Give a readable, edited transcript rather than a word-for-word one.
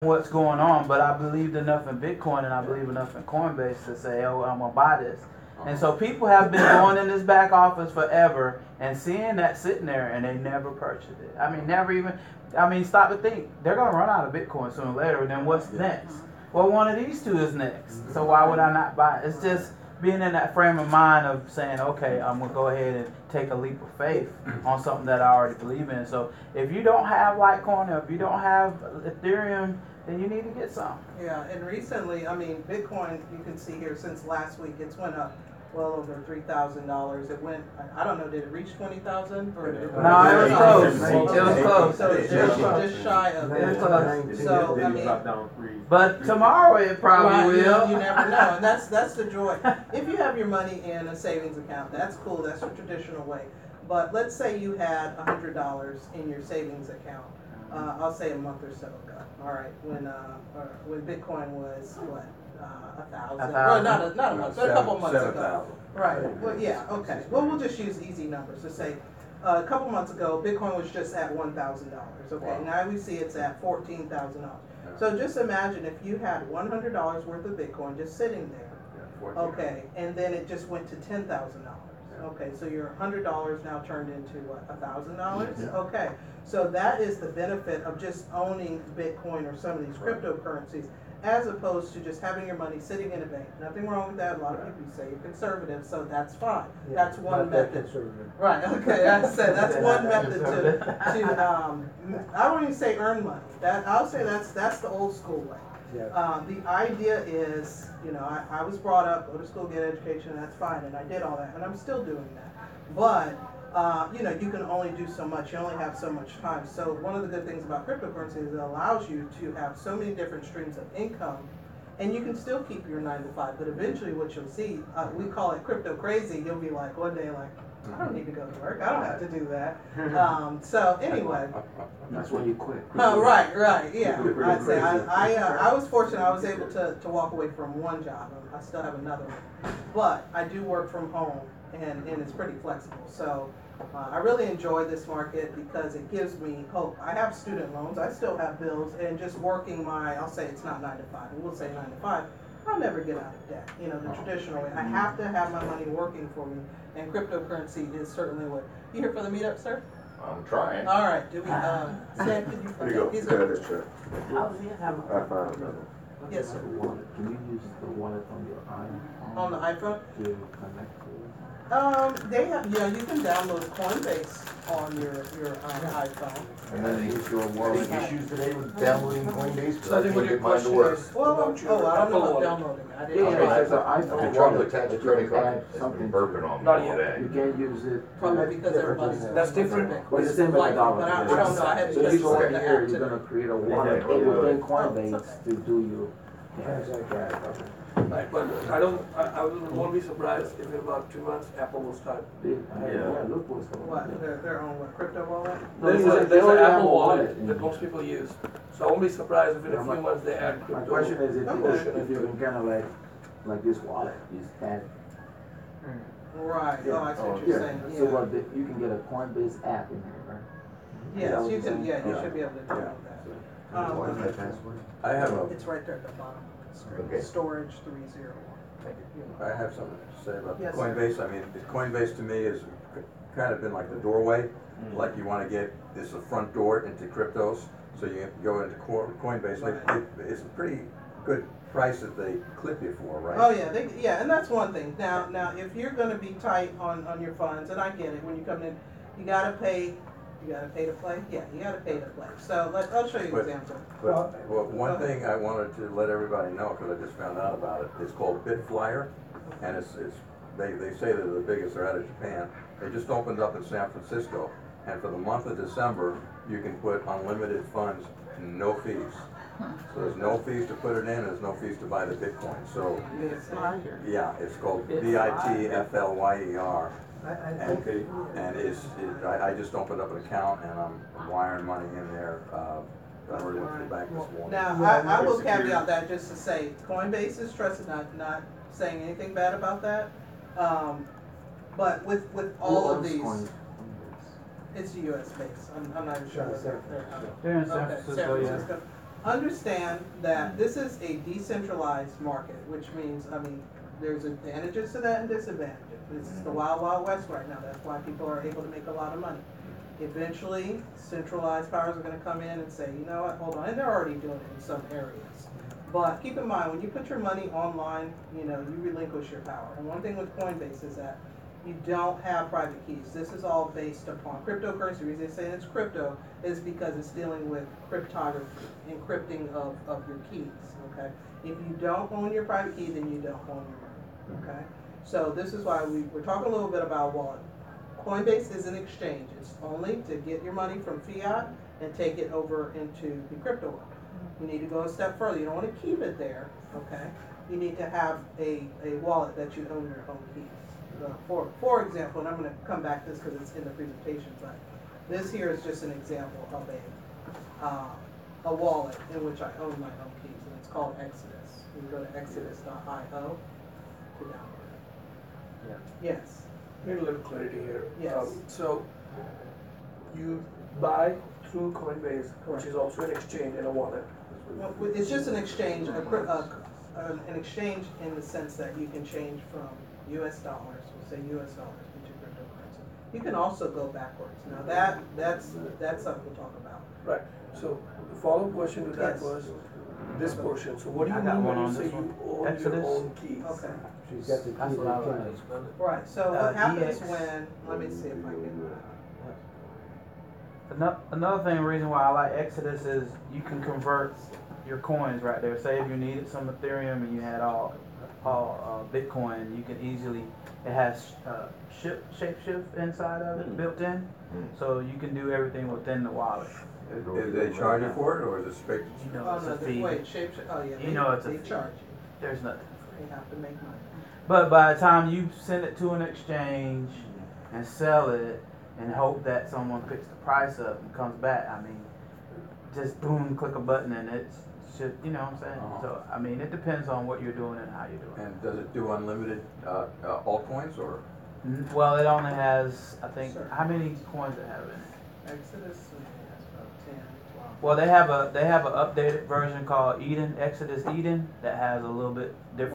what's going on, but I believed enough in Bitcoin and I believe enough in Coinbase to say, oh, I'm gonna buy this. And so people have been going in this back office forever and seeing that sitting there and they never purchased it. I mean, never even. I mean, stop to think they're gonna run out of Bitcoin sooner or later. Then what's next? Well, one of these two is next. So why would I not buy it? It's just being in that frame of mind of saying, okay, I'm gonna go ahead and take a leap of faith on something that I already believe in. So if you don't have Litecoin, or if you don't have Ethereum, then you need to get some. Yeah, and recently, I mean, Bitcoin, you can see here since last week, it's went up well over $3,000. It went, I don't know, did it reach 20,000? No, it was close. It was close. So it's just shy of it. So, I mean, but tomorrow it probably will. You never know, and that's the joy. If you have your money in a savings account, that's cool. That's the traditional way. But let's say you had $100 in your savings account. I'll say a month or so ago. All right, when Bitcoin was what 1,000? Well, not a month, so a couple months ago. Right. Well, yeah. Okay. Well, we'll just use easy numbers to say a couple months ago, Bitcoin was just at $1,000. Okay. Wow. Now we see it's at $14,000. So just imagine if you had $100 worth of Bitcoin just sitting there. Okay, and then it just went to $10,000. Okay, so your $100 now turned into what, $1,000? Okay, so that is the benefit of just owning Bitcoin or some of these cryptocurrencies, as opposed to just having your money sitting in a bank. Nothing wrong with that. A lot of people say you're conservative, so that's fine. Yeah, that's one method. Right. Okay, I said that's one method to I won't even say earn money. I'll say that's the old school way. Yeah. The idea is, you know, I was brought up, go to school, get education, and that's fine, and I did all that, and I'm still doing that. But, you know, you can only do so much. You only have so much time. So one of the good things about cryptocurrency is it allows you to have so many different streams of income, and you can still keep your 9 to 5. But eventually what you'll see, we call it crypto crazy. You'll be like, one day, like, I don't need to go to work. I don't have to do that. So anyway. That's when you quit. Oh, right, yeah. I'd say I was fortunate. I was able to walk away from one job. I still have another one. But I do work from home, and it's pretty flexible. So I really enjoy this market because it gives me hope. I have student loans. I still have bills. And just working I'll say it's not 9 to 5. We'll say 9 to 5. I'll never get out of debt, you know, the traditional way. I have to have my money working for me, and cryptocurrency is certainly what. You here for the meetup, sir? I'm trying. All right. Do we, Sam, could you? Here you go. He's Sure. I found another. Yes, sir. Can you use the wallet on your iPhone? On the iPhone? To connect to it? They have, yeah, you can download Coinbase on your iPhone. And then use your wallet issues today with downloading Coinbase. So I think what your question is Well, about your I don't know Apple about wallet. downloading. I Yeah, didn't. it's an I've iPhone been trying to wallet. attach a You credit can card. add It's been something burping to on me Not all yet. day. You can't use it. Probably because everybody's. That's different. But it's the same Like, methodology. but I don't know. I had to So just you go look in at the here, app you're today. gonna create a wallet within Coinbase to do your transaction. Right, but I won't be surprised if in about 2 months Apple will start. Yeah, look what's going on. What, their own crypto wallet? There's They an already have Apple a wallet wallet. that most people use. So I won't be surprised if in a few months they add crypto. My question is if Okay. you can kind of like this wallet, just add. Right. Oh, I see what Yeah. you're saying. So Yeah. what you can get a Coinbase app in here, right? Yes, you can. Yeah, you should be able to download What is my that. password? I have It's right there at the bottom. Okay. Storage 301. I have something to say about Yes, Coinbase. I mean, Coinbase to me has kind of been like the doorway. Like you want to get, this a front door into cryptos, so you go into Coinbase. Right. It's a pretty good price that they clip you for, right? Oh yeah, and that's one thing. Now, if you're going to be tight on your funds, and I get it, when you come in, you got to pay. You got to pay to play. Yeah, you got to pay to play. So I'll show you an example. But one thing I wanted to let everybody know, because I just found out about it, it's called BitFlyer, and they say they're the biggest. They're out of Japan. They just opened up in San Francisco, and for the month of December, you can put unlimited funds, no fees. So there's no fees to put it in, there's no fees to buy the Bitcoin. So yeah, it's called BITFLYER. And I just opened up an account and I'm wiring money in there. I already went to the bank this morning. Now, I will caveat that just to say, Coinbase is trusted, not saying anything bad about that. But with all of these, it's US based. I'm not even sure. They're in San Okay, Francisco, San yeah. Francisco. understand that this is a decentralized market, which means, I mean, there's advantages to that and disadvantages. This is the wild, wild west right now. That's why people are able to make a lot of money. Eventually, centralized powers are gonna come in and say, you know what, hold on, and they're already doing it in some areas. But keep in mind, when you put your money online, you know, you relinquish your power. And one thing with Coinbase is that you don't have private keys. This is all based upon cryptocurrency. The reason they say it's crypto is because it's dealing with cryptography, encrypting of your keys, okay? If you don't own your private key, then you don't own your money, okay? So this is why we're talking a little bit about wallet. Coinbase is an exchange. It's only to get your money from fiat and take it over into the crypto world. You need to go a step further. You don't want to keep it there, okay? You need to have a wallet that you own your own keys. For example, and I'm going to come back to this because it's in the presentation, but this here is just an example of a wallet in which I own my own keys, and it's called Exodus. You can go to exodus.io to download it. Yeah. Yes. Need a little clarity here. Yes. So you buy through Coinbase, which is also an exchange and a wallet. Well, it's just an exchange, an exchange in the sense that you can change from U.S. dollars, we'll say U.S. dollars into cryptocurrency. You can also go backwards. Now that's something we'll talk about. Right. So the follow-up question to that Yes. was this portion. So what do you I got mean one when on you say this you one. own Exodus? your own keys? Okay. She's got the key That's to what the I like. kennel. Right. So what happens EX. when? Let me see if I can. Another thing, reason why I like Exodus is you can convert your coins right there. Say if you needed some Ethereum and you had all Bitcoin, you can easily. It has shapeshift inside of it, built in, so you can do everything within the wallet. Did they charge you for it, or is it straight? You know, Oh it's no! a fee. Wait, shape. Oh yeah. You know it's a they fee. charge you. There's nothing. They have to make money. But by the time you send it to an exchange and sell it and hope that someone picks the price up and comes back, I mean, just boom, click a button and it should, you know what I'm saying? Uh-huh. So, I mean, it depends on what you're doing and how you're doing it. And does it do unlimited altcoins, or? Well, it only has, I think, Sure. how many coins it have in it? Exodus. That's about 10, 12. Well, they have an updated version called Eden, Exodus Eden, that has a little bit different.